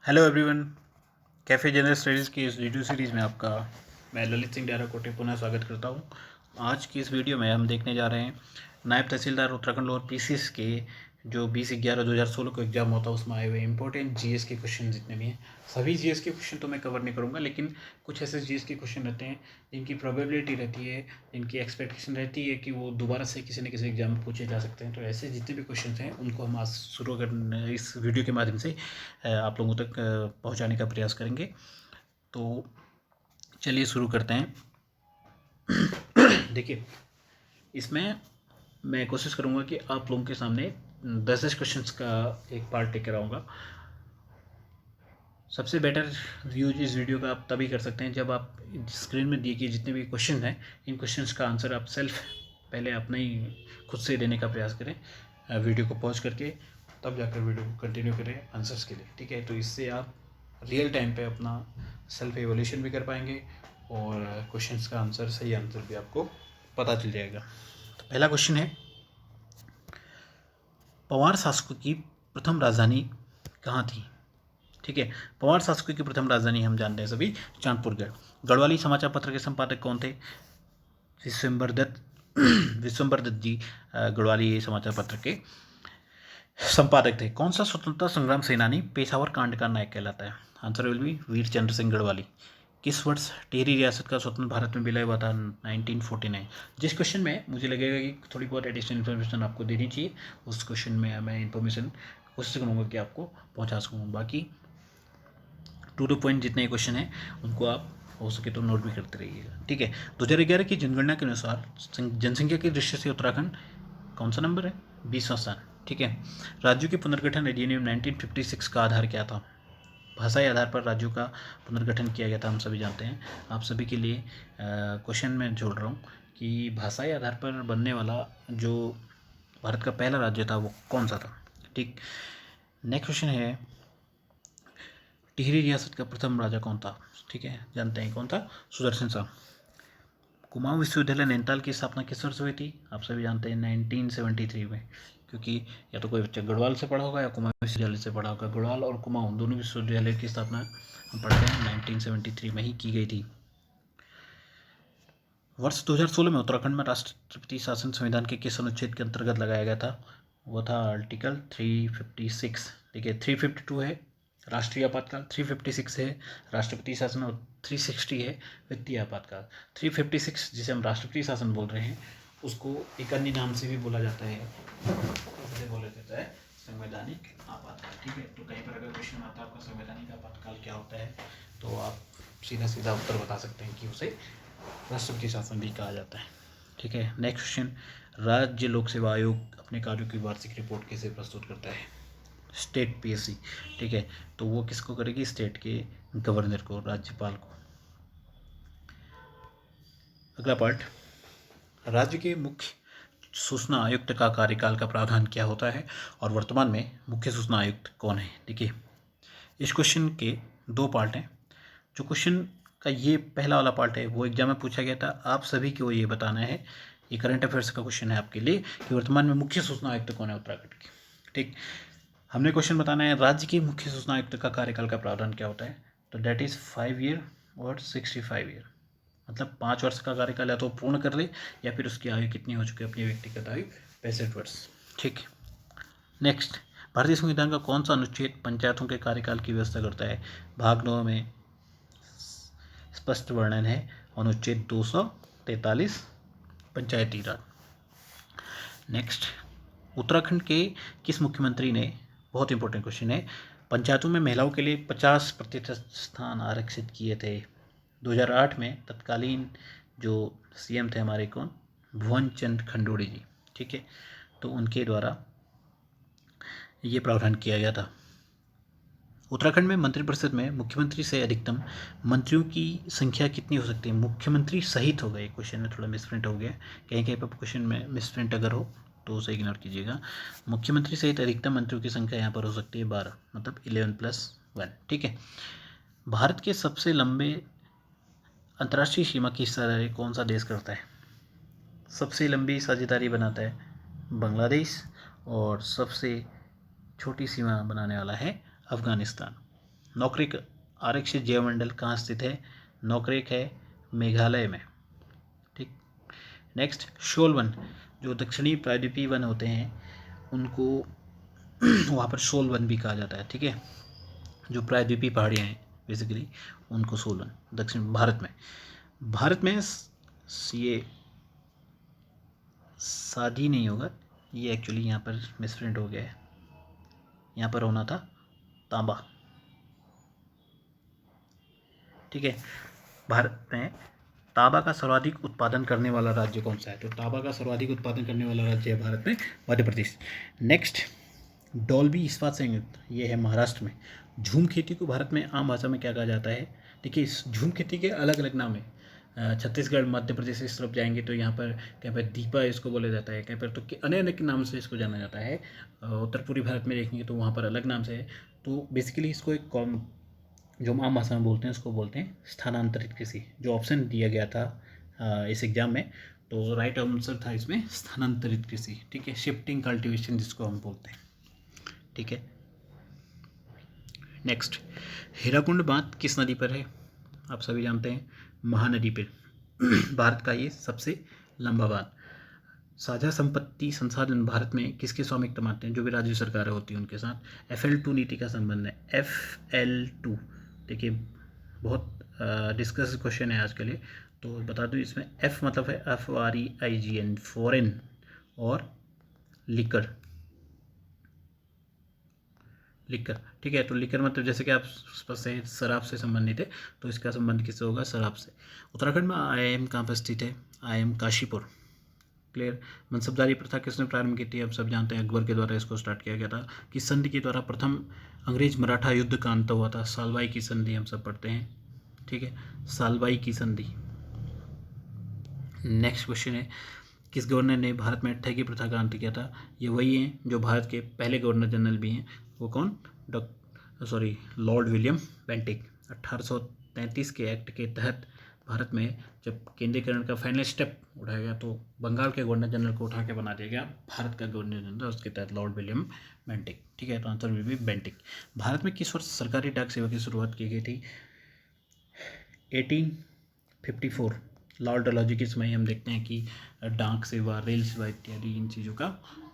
Hello everyone, cafe general studies की इस video series में आपका मैं ललित सिंह डाराकोटे पुनः स्वागत करता हूं। आज की इस वीडियो में हम देखने जा रहे हैं नायब तहसीलदार उत्तराखंड और पीसीएस के जो 20/11/2016 को एग्ज़ाम होता है उसमें आए हुए इंपॉर्टेंट जीएस के क्वेश्चन जितने भी हैं। सभी जीएस के क्वेश्चन तो मैं कवर नहीं करूँगा, लेकिन कुछ ऐसे जीएस के क्वेश्चन रहते हैं जिनकी प्रोबेबिलिटी रहती है, जिनकी एक्सपेक्टेशन रहती है कि वो दोबारा से किसी न किसी एग्जाम में पूछे जा सकते हैं। तो ऐसे जितने भी क्वेश्चन हैं उनको हम आज शुरू करने इस वीडियो के माध्यम से आप लोगों तक पहुंचाने का प्रयास करेंगे। तो चलिए शुरू करते हैं। देखिए, इसमें मैं कोशिश करूंगा कि आप लोगों के सामने 10 क्वेश्चंस का एक पार्ट लेकर आऊँगा। सबसे बेटर व्यू इस वीडियो का आप तभी कर सकते हैं जब आप स्क्रीन में दिए गए जितने भी क्वेश्चन हैं, इन क्वेश्चंस का आंसर आप सेल्फ पहले अपना ही खुद से देने का प्रयास करें, वीडियो को पॉज करके, तब जाकर वीडियो को कंटिन्यू करें आंसर्स के लिए। ठीक है, तो इससे आप रियल टाइम पे अपना सेल्फ एवोल्यूशन भी कर पाएंगे और क्वेश्चंस का आंसर, सही आंसर भी आपको पता चल जाएगा। तो पहला क्वेश्चन है, पवार शासकों की प्रथम राजधानी कहाँ थी? ठीक है, पवार शासकों की प्रथम राजधानी हम जानते हैं सभी, चांदपुरगढ़। गढ़वाली समाचार पत्र के संपादक कौन थे? विश्वम्बर दत्त विश्वम्बर दत्त जी गढ़वाली समाचार पत्र के संपादक थे। कौन सा स्वतंत्रता संग्राम सेनानी पेशावर कांड का नायक कहलाता है? Answer will B Veer Chandra Singh Garhwali. किस वर्ष टिहरी रियासत का स्वतंत्र भारत में विलय हुआ था? 1949। जिस क्वेश्चन में मुझे लगेगा कि थोड़ी बहुत एडिशनल इन्फॉर्मेशन आपको देनी चाहिए, उस क्वेश्चन में मैं इन्फॉर्मेशन कोशिश करूँगा कि आपको पहुँचा सकूँ। बाकी टू द पॉइंट जितने क्वेश्चन हैं उनको आप हो सके तो नोट भी करते रहिएगा। ठीक है, 2011 की जनगणना के अनुसार जनसंख्या की दृष्टि से उत्तराखंड कौन सा नंबर है? 20वां स्थान। ठीक है, राज्यों के पुनर्गठन अधिनियम 1956 का आधार क्या था? भाषाई आधार पर राज्यों का पुनर्गठन किया गया था, हम सभी जानते हैं। आप सभी के लिए क्वेश्चन में जोड़ रहा हूँ कि भाषाई आधार पर बनने वाला जो भारत का पहला राज्य था वो कौन सा था? ठीक, नेक्स्ट क्वेश्चन है, टिहरी रियासत का प्रथम राजा कौन था? ठीक है, जानते हैं कौन था? सुदर्शन शाह। कुमाऊं विश्वविद्यालय नैनीताल की स्थापना किस वर्ष हुई थी? आप सभी जानते हैं 1973 में, क्योंकि या तो कोई बच्चा गढ़वाल से पढ़ा होगा या कुमाऊं विश्वविद्यालय से पढ़ा होगा। गढ़वाल और कुमाऊं दोनों विश्वविद्यालय की स्थापना हम पढ़ते हैं 1973 में ही की गई थी। वर्ष 2016 में उत्तराखंड में राष्ट्रपति शासन संविधान के किस अनुच्छेद के अंतर्गत लगाया गया था? वो था आर्टिकल 356। देखिए, 352 है राष्ट्रीय आपातकाल, 356 है राष्ट्रपति शासन और 360 है वित्तीय आपातकाल। 356 जिसे हम राष्ट्रपति शासन बोल रहे हैं उसको एक अन्य नाम से भी बोला जाता है, इसे बोला जाता है संवैधानिक आपातकाल। ठीक है, तो कहीं पर अगर क्वेश्चन आता है आपका संवैधानिक आपातकाल क्या होता है, तो आप सीधा सीधा उत्तर बता सकते हैं कि उसे राष्ट्रपति शासन भी कहा जाता है। ठीक है, नेक्स्ट क्वेश्चन, राज्य लोक सेवा आयोग अपने कार्यों की वार्षिक रिपोर्ट कैसे प्रस्तुत करता है? State PSC. ठीक है, तो वो किसको करेगी? स्टेट के गवर्नर को, राज्यपाल को। अगला पार्ट, राज्य के मुख्य सूचना आयुक्त का कार्यकाल का प्रावधान क्या होता है और वर्तमान में मुख्य सूचना आयुक्त कौन है? देखिए, इस क्वेश्चन के दो पार्ट हैं। जो क्वेश्चन का ये पहला वाला पार्ट है वो एग्जाम में पूछा गया था, आप सभी को ये बताना है, ये करंट अफेयर्स का क्वेश्चन है आपके लिए, कि वर्तमान में मुख्य सूचना आयुक्त कौन है उत्तराखंड की। ठीक, हमने क्वेश्चन बताना है राज्य के मुख्य सूचना आयुक्त का कार्यकाल का प्रावधान क्या होता है, तो डेट इज़ 5 ईयर और 65 ईयर, मतलब 5 वर्ष का कार्यकाल या तो पूर्ण कर ले या फिर उसकी आयु कितनी हो चुकी है, अपनी व्यक्तिगत आयु 65 वर्ष। ठीक, नेक्स्ट, भारतीय संविधान का कौन सा अनुच्छेद पंचायतों के कार्यकाल की व्यवस्था करता है? भाग 9 में स्पष्ट वर्णन है, अनुच्छेद 243 पंचायती राज। नेक्स्ट, उत्तराखंड के किस मुख्यमंत्री ने, बहुत इंपॉर्टेंट क्वेश्चन है, पंचायतों में महिलाओं के लिए 50% स्थान आरक्षित किए थे? 2008 में तत्कालीन जो सीएम थे हमारे, कौन? भुवन चंद्र खंडूड़ी जी। ठीक है, तो उनके द्वारा ये प्रावधान किया गया था। उत्तराखंड में मंत्रिपरिषद में मुख्यमंत्री से अधिकतम मंत्रियों की संख्या कितनी हो सकती है? मुख्यमंत्री सहित हो गए, क्वेश्चन में थोड़ा मिसप्रिंट हो गया, कहीं कहीं पर क्वेश्चन में मिसप्रिंट अगर हो तो उसे इग्नोर कीजिएगा। मुख्यमंत्री सहित अधिकतम मंत्रियों की संख्या यहाँ पर हो सकती है 12, मतलब 11+1। ठीक है, भारत के सबसे लंबे अंतर्राष्ट्रीय सीमा की हिस्सेदारी कौन सा देश करता है? सबसे लंबी साझेदारी बनाता है बांग्लादेश और सबसे छोटी सीमा बनाने वाला है अफगानिस्तान। नौकरेक आरक्षित जैव मंडल कहाँ स्थित है? नौकरेक है मेघालय में। ठीक। नेक्स्ट, शोल वन, जो दक्षिणी प्रायद्वीपीय वन होते हैं उनको वहाँ पर शोल वन भी कहा जाता है। ठीक है, जो प्रायद्वीपीय पहाड़ियाँ हैं बेसिकली उनको शोल वन। दक्षिण भारत में ये शादी नहीं होगा, ये एक्चुअली यहाँ पर मिसप्रिंट हो गया है, यहाँ पर होना था तांबा। ठीक है, भारत में तांबा का सर्वाधिक उत्पादन करने वाला राज्य कौन सा है? तो तांबा का सर्वाधिक उत्पादन करने वाला राज्य है भारत में मध्य प्रदेश। नेक्स्ट, डॉल्बी इस्पात संयंत्र, ये है महाराष्ट्र में। झूम खेती को भारत में आम भाषा में क्या कहा जाता है? देखिए, इस झूम खेती के अलग अलग नाम है। छत्तीसगढ़, मध्य प्रदेश इस तरफ जाएंगे तो यहाँ पर कहीं पर दीपा इसको बोला जाता है, कहीं पर तो अनेक अनेक नाम से इसको जाना जाता है। उत्तर पूर्वी भारत में देखेंगे तो वहाँ पर अलग नाम से है। तो बेसिकली इसको एक जो हम आम भाषा में बोलते हैं उसको बोलते हैं स्थानांतरित कृषि। जो ऑप्शन दिया गया था इस एग्जाम में, तो राइट आंसर था इसमें स्थानांतरित कृषि। ठीक है, शिफ्टिंग कल्टीवेशन जिसको हम बोलते हैं। ठीक है, नेक्स्ट, हीराकुंड बांध किस नदी पर है? आप सभी जानते हैं, महानदी पर। भारत का ये सबसे लंबा बांध। साझा संपत्ति संसाधन भारत में किसके स्वामित्व मानते हैं? जो भी राज्य सरकारें होती हैं उनके साथ FL2 नीति का संबंध है। FL2, देखिए बहुत डिस्कस क्वेश्चन है आज के लिए, तो बता दूं इसमें F मतलब है FREIGN, फॉरेन, और लिकर। ठीक है, तो लिकर मतलब जैसे कि आप से शराब से संबंधित है, तो इसका संबंध किससे होगा? शराब से। उत्तराखंड में IIM कहाँ पर स्थित है? IIM काशीपुर। क्लियर। मनसबदारी प्रथा किसने प्रारंभ की थी? आप सब जानते हैं, अकबर के द्वारा इसको स्टार्ट किया गया था। किस संधि के द्वारा प्रथम अंग्रेज मराठा युद्ध का अंत हुआ था? सालबाई की संधि हम सब पढ़ते हैं। ठीक है, सालबाई की संधि। नेक्स्ट क्वेश्चन है, किस गवर्नर ने भारत में ठगी प्रथा का अंत किया था? ये वही हैं जो भारत के पहले गवर्नर जनरल भी हैं। वो कौन? Lord William Bentinck. 1833 के एक्ट के तहत भारत में जब केंद्रीकरण का फाइनल स्टेप उठाया गया तो बंगाल के गवर्नर जनरल को उठा के बना दिया गया भारत का गवर्नर जनरल, उसके तहत लॉर्ड विलियम बेंटिक। ठीक है, तो answer will B Bentinck. Bharat में किस वर्ष सरकारी डाक सेवा की शुरुआत की गई थी? 1854। लॉर्ड डलहौजी के समय हम देखते हैं कि डाक सेवा, रेल सेवा इत्यादि इन चीज़ों का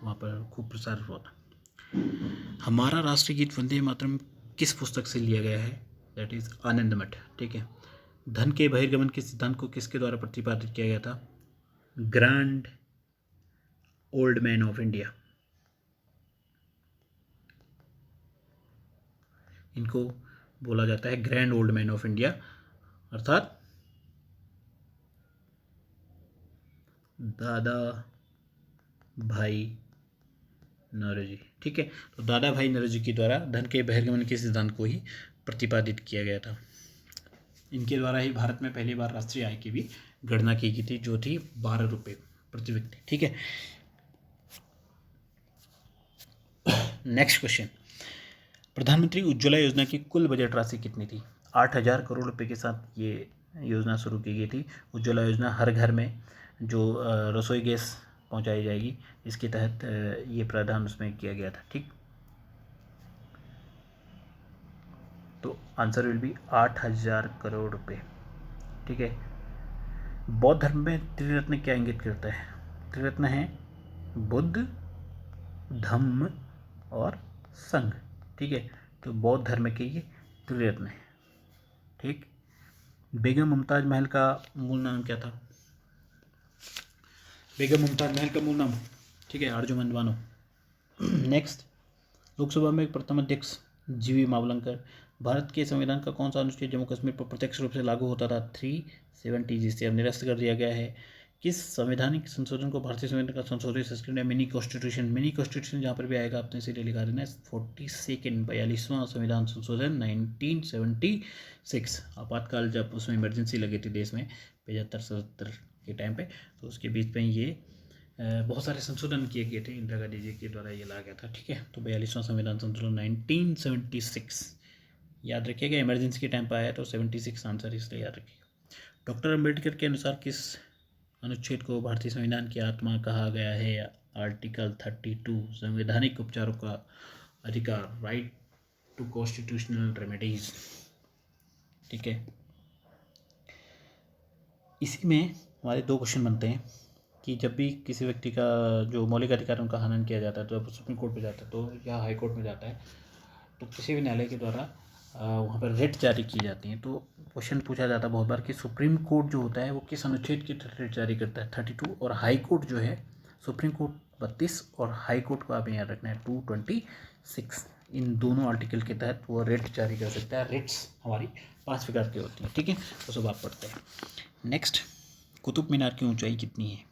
वहाँ पर खूब प्रसार हुआ था। हमारा राष्ट्रीय गीत वंदे मातरम किस पुस्तक से लिया गया है? दैट इज आनंद मठ। ठीक है, धन के बहिर्गमन के सिद्धांत को किसके द्वारा प्रतिपादित किया गया था? Grand old man of India. इनको बोला जाता है grand old man of India, अर्थात दादा भाई नौरोजी। ठीक है, तो दादा भाई नौरोजी के द्वारा धन के बहिर्गमन के सिद्धांत को ही प्रतिपादित किया गया था। इनके द्वारा ही भारत में पहली बार राष्ट्रीय आय की भी गणना की गई थी, जो थी 12 रुपये प्रति व्यक्ति। ठीक है, नेक्स्ट क्वेश्चन, प्रधानमंत्री उज्ज्वला योजना की कुल बजट राशि कितनी थी? 8,000 करोड़ रुपए के साथ ये योजना शुरू की गई थी। उज्ज्वला योजना हर घर में जो रसोई गैस पहुंचाई जाएगी, इसके तहत ये प्रावधान उसमें किया गया था। ठीक, तो आंसर विल बी 8,000 करोड़ रुपए। ठीक है, बौद्ध धर्म में त्रिरत्न क्या इंगित करता है? त्रिरत्न है बुद्ध, धम्म और संघ। ठीक है, तो बौद्ध धर्म के ये त्रिरत्न है। ठीक, बेगम मुमताज महल का मूल नाम क्या था? बेगम मुमताज महल का मूल नाम, ठीक है, अर्जुमंद बानो। नेक्स्ट, लोकसभा में प्रथम अध्यक्ष जीवी मावलंकर। भारत के संविधान का कौन सा अनुच्छेद जम्मू कश्मीर पर प्रत्यक्ष रूप से लागू होता था? 370, जिससे अब निरस्त कर दिया गया है। किस संवैधानिक संशोधन को भारतीय संविधान का संशोधित संस्करण या मिनी कॉन्स्टिट्यूशन जहाँ पर भी आएगा आपने इसीलिए लिखा देना है 42वां संविधान संशोधन 1976। आपातकाल जब उसमें इमरजेंसी लगी थी देश में 75-77 के टाइम पे, तो उसके बीच में ये बहुत सारे संशोधन किए गए थे, इंदिरा गांधी जी के द्वारा ये लाया गया था। ठीक है, तो 42वां संविधान संशोधन 1976 याद रखिएगा। इमरजेंसी के टाइम पर आया तो 76 आंसर, इसलिए याद रखिएगा। डॉक्टर अम्बेडकर के अनुसार किस अनुच्छेद को भारतीय संविधान की आत्मा कहा गया है? आर्टिकल 32, संवैधानिक उपचारों का अधिकार, राइट टू कॉन्स्टिट्यूशनल रेमेडीज। ठीक है, इसी में हमारे 2 क्वेश्चन बनते हैं कि जब भी किसी व्यक्ति का जो मौलिक अधिकार उनका हनन किया जाता है तो जब सुप्रीम कोर्ट में जाता है तो या हाई कोर्ट में जाता है तो किसी भी न्यायालय के द्वारा वहाँ पर रिट जारी की जाती है। तो क्वेश्चन पूछा जाता है बहुत बार कि सुप्रीम कोर्ट जो होता है वो किस अनुच्छेद की रिट जारी करता है, 32, और हाई कोर्ट जो है सुप्रीम कोर्ट 32 और हाई कोर्ट को आप याद रखना है 226। इन दोनों आर्टिकल के तहत वो रिट जारी कर सकता है। रिट्स हमारी 5 प्रकार की होती हैं। ठीक है, तो सब आप पढ़ते हैं। नेक्स्ट, कुतुब मीनार की ऊंचाई कितनी है?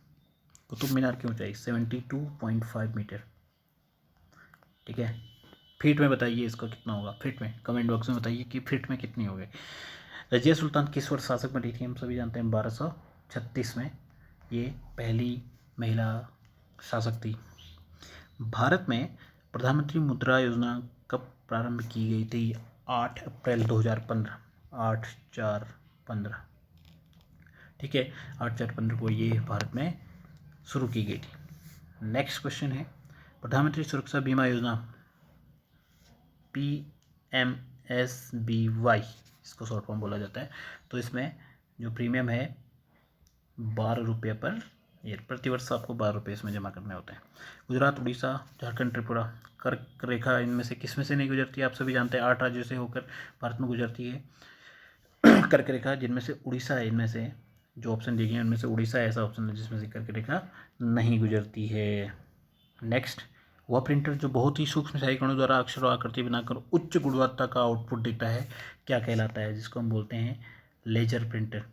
कुतुब मीनार की ऊंचाई 72.5 मीटर। ठीक है, फीट में बताइए इसका कितना होगा, फीट में कमेंट बॉक्स में बताइए कि फीट में कितनी होगी। रजिया सुल्तान किस वर्ष शासक बनी थी? हम सभी जानते हैं 1236 में ये पहली महिला शासक थी। भारत में प्रधानमंत्री मुद्रा योजना कब प्रारंभ की गई थी? 8 अप्रैल 2015, 8/4/15। ठीक है, 8/4/15 को ये भारत में शुरू की गई थी। नेक्स्ट क्वेश्चन है, प्रधानमंत्री सुरक्षा बीमा योजना PMSBY, इसको शॉर्ट फॉर्म बोला जाता है। तो इसमें जो प्रीमियम है 12 रुपये पर ईयर, प्रतिवर्ष आपको 12 रुपये इसमें जमा करने होते हैं। गुजरात, उड़ीसा, झारखंड, त्रिपुरा, कर्क रेखा इनमें से किस में से नहीं गुजरती है? आप सभी जानते हैं 8 राज्यों से होकर भारत में गुजरती है कर्क रेखा, जिनमें से उड़ीसा है। इनमें से जो ऑप्शन दिए गए हैं उनमें से उड़ीसा ऐसा ऑप्शन है जिसमें से कर्क रेखा नहीं गुजरती है। नेक्स्ट, वह प्रिंटर जो बहुत ही सूक्ष्म स्याही कणों द्वारा अक्षर और आकृति बनाकर उच्च गुणवत्ता का आउटपुट देता है क्या कहलाता है? जिसको हम बोलते हैं लेजर प्रिंटर।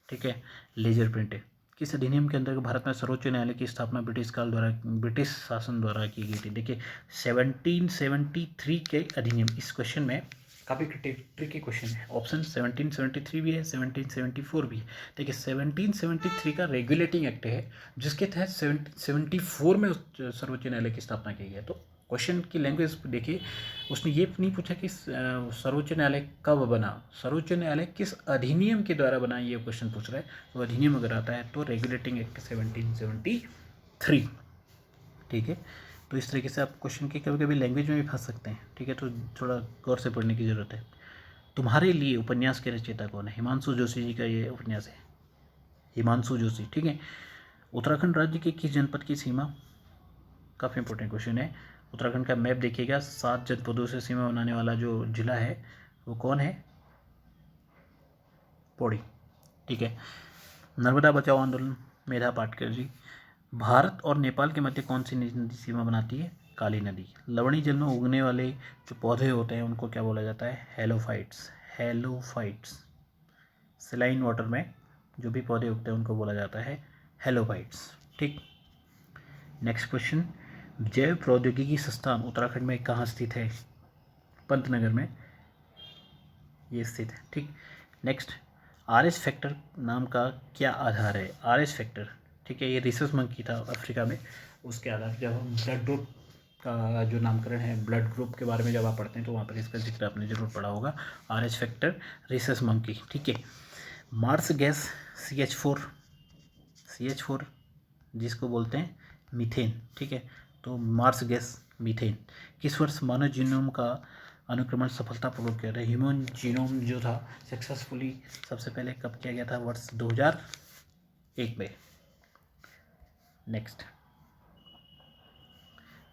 ठीक है, लेजर प्रिंटर। किस अधिनियम के अंतर्गत भारत में सर्वोच्च न्यायालय की स्थापना ब्रिटिश शासन द्वारा की गई थी? देखिए 1773 के अधिनियम। इस क्वेश्चन में काफ़ी ट्रिकी क्वेश्चन है। ऑप्शन 1773 भी है, 1774 भी है। देखिए 1773 का रेगुलेटिंग एक्ट है जिसके तहत 1774 में सर्वोच्च न्यायालय की स्थापना की गई है। तो क्वेश्चन की लैंग्वेज देखिए, उसने ये नहीं पूछा कि सर्वोच्च न्यायालय कब बना, सर्वोच्च न्यायालय किस अधिनियम के द्वारा बना, ये क्वेश्चन पूछ रहा है। तो अधिनियम अगर आता है तो रेगुलेटिंग एक्ट 1773। ठीक है, तो इस तरीके से आप क्वेश्चन की कभी कभी लैंग्वेज में भी फंस सकते हैं। ठीक है, तो थोड़ा गौर से पढ़ने की ज़रूरत है। तुम्हारे लिए उपन्यास के रचयिता कौन है? हिमांशु जोशी जी का ये उपन्यास है, हिमांशु जोशी। ठीक है, उत्तराखंड राज्य के किस जनपद की सीमा? काफ़ी इंपॉर्टेंट क्वेश्चन है। उत्तराखंड का मैप देखिएगा, 7 जनपदों से सीमा बनाने वाला जो जिला है वो कौन है? पौड़ी। ठीक है, नर्मदा बचाओ आंदोलन, मेधा पाटकर जी। भारत और नेपाल के मध्य कौन सी नदी सीमा बनाती है? काली नदी। लवणीय जल में उगने वाले जो पौधे होते हैं उनको क्या बोला जाता है? हेलोफाइट्स। हेलोफाइट्स। सेलाइन वाटर में जो भी पौधे उगते हैं उनको बोला जाता है हेलोफाइट्स। ठीक, नेक्स्ट क्वेश्चन, जैव प्रौद्योगिकी संस्थान उत्तराखंड में कहाँ स्थित है? पंतनगर में ये स्थित है। ठीक, नेक्स्ट, RS फैक्टर नाम का क्या आधार है? RS फैक्टर, ठीक है, ये रिसर्च मंकी था अफ्रीका में, उसके आधार जब हम ब्लड ग्रुप का जो नामकरण है, ब्लड ग्रुप के बारे में जब आप पढ़ते हैं तो वहाँ पर इसका जिक्र आपने जरूर पढ़ा होगा, RS फैक्टर रिसर्च मंकी। ठीक है, मार्स गैस CH4 जिसको बोलते हैं मीथेन। ठीक है, तो मार्स गैस मीथेन। किस वर्ष मानव जीनोम का अनुक्रमण सफलतापूर्वक किया था? ह्यूमन जीनोम जो था सक्सेसफुली सबसे पहले कब किया गया था? वर्ष 2001 में। नेक्स्ट,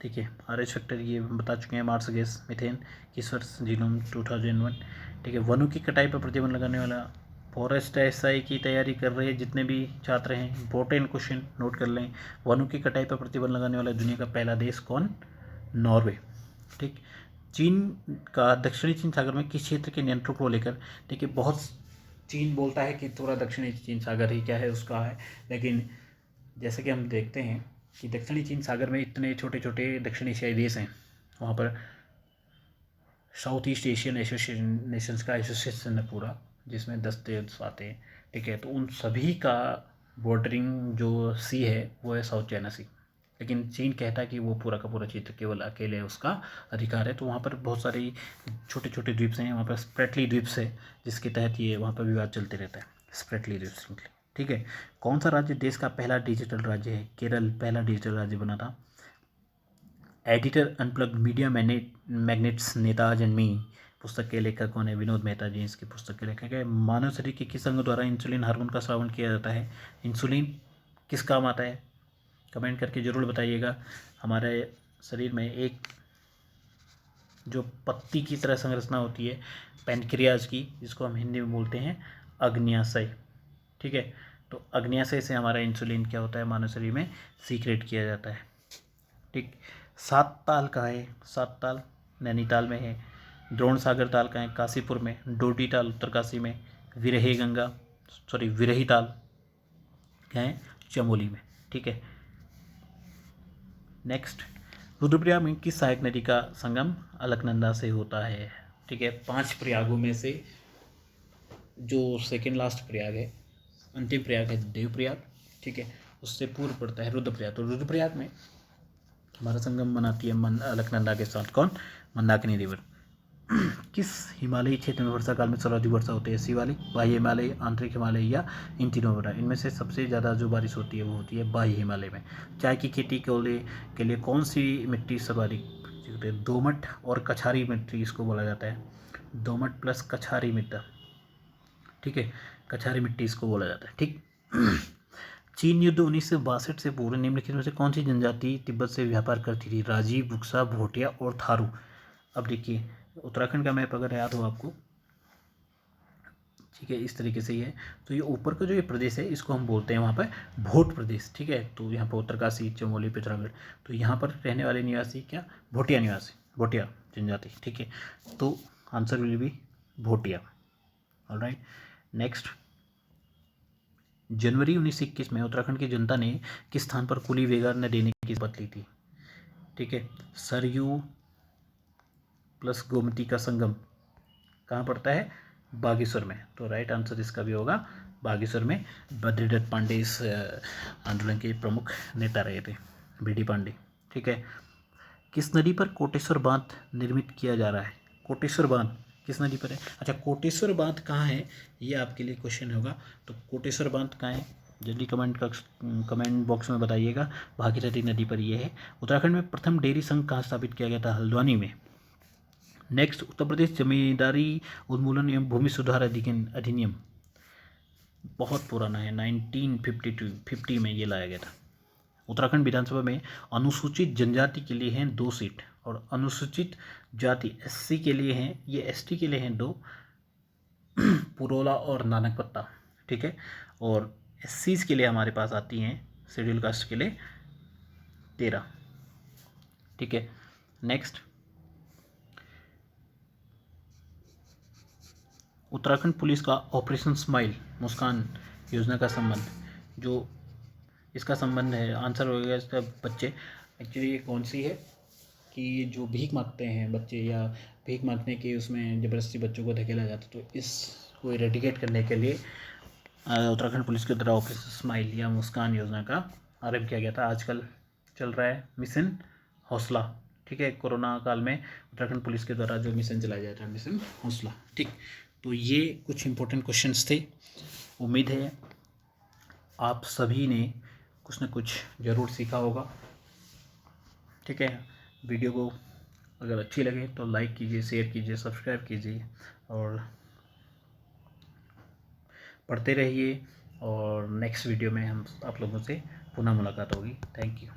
ठीक है, RS फैक्टर ये बता चुके हैं, मार्स गैस मीथेन। किस वर्ष? जीनोम 2001। ठीक है, वनों की कटाई पर प्रतिबंध लगाने वाला, फॉरेस्ट SI की तैयारी कर रहे हैं जितने भी छात्र हैं, इंपॉर्टेंट क्वेश्चन नोट कर लें। वनों की कटाई पर प्रतिबंध लगाने वाला दुनिया का पहला देश कौन? नॉर्वे। ठीक, चीन का दक्षिणी चीन सागर में किस क्षेत्र के नियंत्रण को लेकर? देखिए बहुत चीन बोलता है कि पूरा दक्षिणी चीन सागर ही क्या है उसका है, लेकिन जैसे कि हम देखते हैं कि दक्षिणी चीन सागर में इतने छोटे छोटे दक्षिण एशियाई देश हैं, वहाँ पर south east Asian association Nations का एसोसिएशन है पूरा, जिसमें 10 देश आते हैं। ठीक है, तो उन सभी का बॉर्डरिंग जो सी है वो है साउथ चाइना सी, लेकिन चीन कहता है कि वो पूरा का पूरा क्षेत्र केवल अकेले उसका अधिकार है। तो वहाँ पर बहुत सारी छोटे छोटे द्वीप हैं, वहाँ पर स्प्रेटली द्वीप है जिसके तहत ये वहाँ पर विवाद चलते रहता है, स्प्रेटली द्वीप। ठीक है, कौन सा राज्य देश का पहला डिजिटल राज्य है? केरल पहला डिजिटल राज्य बना था। Editor unplugged media magnets नेताज and me पुस्तक के लेखक कौन है? विनोद मेहता जी इसकी पुस्तक के लेखक है। मानव शरीर के किस अंग द्वारा इंसुलिन हार्मोन का स्रावन किया जाता है? इंसुलिन किस काम आता है? कमेंट करके ज़रूर बताइएगा। हमारे शरीर में एक जो पत्ती की तरह संरचना होती है पैनक्रियाज की, जिसको हम हिंदी में बोलते हैं अग्न्याशय, ठीक है। तो अग्न्याशय से हमारा इंसुलिन क्या होता है? मानव शरीर में सीक्रेट किया जाता है, ठीक। सात ताल कहाँ है? सात ताल नैनीताल में है। द्रोण सागर ताल कहाँ है? काशीपुर में। डोडी ताल उत्तरकाशी में। विरही ताल कहाँ है? चमोली में, ठीक है। नेक्स्ट, रुद्रप्रयाग में किस सहायक नदी का संगम अलकनंदा से होता है? ठीक है, 5 प्रयागों में से जो सेकेंड लास्ट प्रयाग है, अंतिम प्रयाग है देवप्रयाग, ठीक है। उससे पूर्व पड़ता है रुद्रप्रयाग। तो रुद्रप्रयाग में हमारा संगम बनाती है अलकनंदा के साथ कौन? मंदाकिनी रिवर। किस हिमालयी क्षेत्र में वर्षा काल में सर्वाधिक वर्षा होती है? शिवालिक, बाह्य हिमालय, आंतरिक हिमालय या इन तीनों में? इनमें से सबसे ज़्यादा जो बारिश होती है वो होती है बाह्य हिमालय में। चाय की खेती के लिए कौन सी मिट्टी सर्वाधिक? दोमट और कछारी मिट्टी इसको बोला जाता है। दोमट प्लस कछारी मिट्टी, ठीक है, कछारी मिट्टी इसको बोला जाता है, ठीक। चीन युद्ध 1962 से पूर्व निम्नलिखित में से कौन सी जनजाति तिब्बत से व्यापार करती थी? राजी, बुक्सा, भोटिया और थारू। अब देखिए, उत्तराखंड का मैप अगर याद हो आपको, ठीक है, इस तरीके से ही है। तो ये ऊपर का जो ये प्रदेश है इसको हम बोलते हैं वहाँ पर भोट प्रदेश, ठीक है। तो यहाँ पर उत्तरकाशी, चमोली, पिथौरागढ़, तो यहाँ पर रहने वाले निवासी क्या? भोटिया निवासी, भोटिया जनजाति, ठीक है। तो answer will be Bhotia. Alright, next, जनवरी 1921 में उत्तराखंड की जनता ने किस स्थान पर कुली वेगार न देने की शपथ ली थी? ठीक है, सरयू प्लस गोमती का संगम कहाँ पड़ता है? बागेश्वर में। तो राइट आंसर इसका भी होगा बागेश्वर में। बद्रीदत्त पांडे इस आंदोलन के प्रमुख नेता रहे थे, बीडी पांडे, ठीक है। किस नदी पर कोटेश्वर बांध निर्मित किया जा रहा है? कोटेश्वर बांध किस नदी पर है? अच्छा, कोटेश्वर बांध कहाँ है ये आपके लिए क्वेश्चन होगा। तो कोटेश्वर बांध कहाँ है? जल्दी कमेंट बॉक्स में बताइएगा। भागीरथी नदी पर ये है। उत्तराखंड में प्रथम डेयरी संघ कहाँ स्थापित किया गया था? हल्द्वानी में। नेक्स्ट, उत्तर प्रदेश जमींदारी उन्मूलन एवं भूमि सुधार अधिनियम बहुत पुराना है, 1950 में ये लाया गया था। उत्तराखंड विधानसभा में अनुसूचित जनजाति के लिए हैं 2 सीट और अनुसूचित जाति SC के लिए हैं, ये ST के लिए हैं 2, पुरोला और नानकपत्ता, ठीक है। और SCs के लिए हमारे पास आती हैं, शेड्यूल कास्ट के लिए 13, ठीक है। नेक्स्ट, उत्तराखंड पुलिस का ऑपरेशन स्माइल मुस्कान योजना का संबंध, जो इसका संबंध है, आंसर हो गया इसका बच्चे। एक्चुअली ये कौन सी है कि जो भीख मांगते हैं बच्चे या भीख मांगने के उसमें ज़बरदस्ती बच्चों को धकेला जाता, तो इसको इरेडिकेट करने के लिए उत्तराखंड पुलिस के द्वारा ऑपरेशन स्माइल या मुस्कान योजना का आरंभ किया गया था। आजकल चल रहा है मिशन हौसला, ठीक है। कोरोना काल में उत्तराखंड पुलिस के द्वारा जो मिशन चलाया जाता है मिशन हौसला, ठीक। तो ये कुछ इंपॉर्टेंट क्वेश्चंस थे। उम्मीद है आप सभी ने कुछ न कुछ ज़रूर सीखा होगा, ठीक है। वीडियो को अगर अच्छी लगे तो लाइक कीजिए, शेयर कीजिए, सब्सक्राइब कीजिए और पढ़ते रहिए। और नेक्स्ट वीडियो में हम आप लोगों से पुनः मुलाकात होगी। Thank you.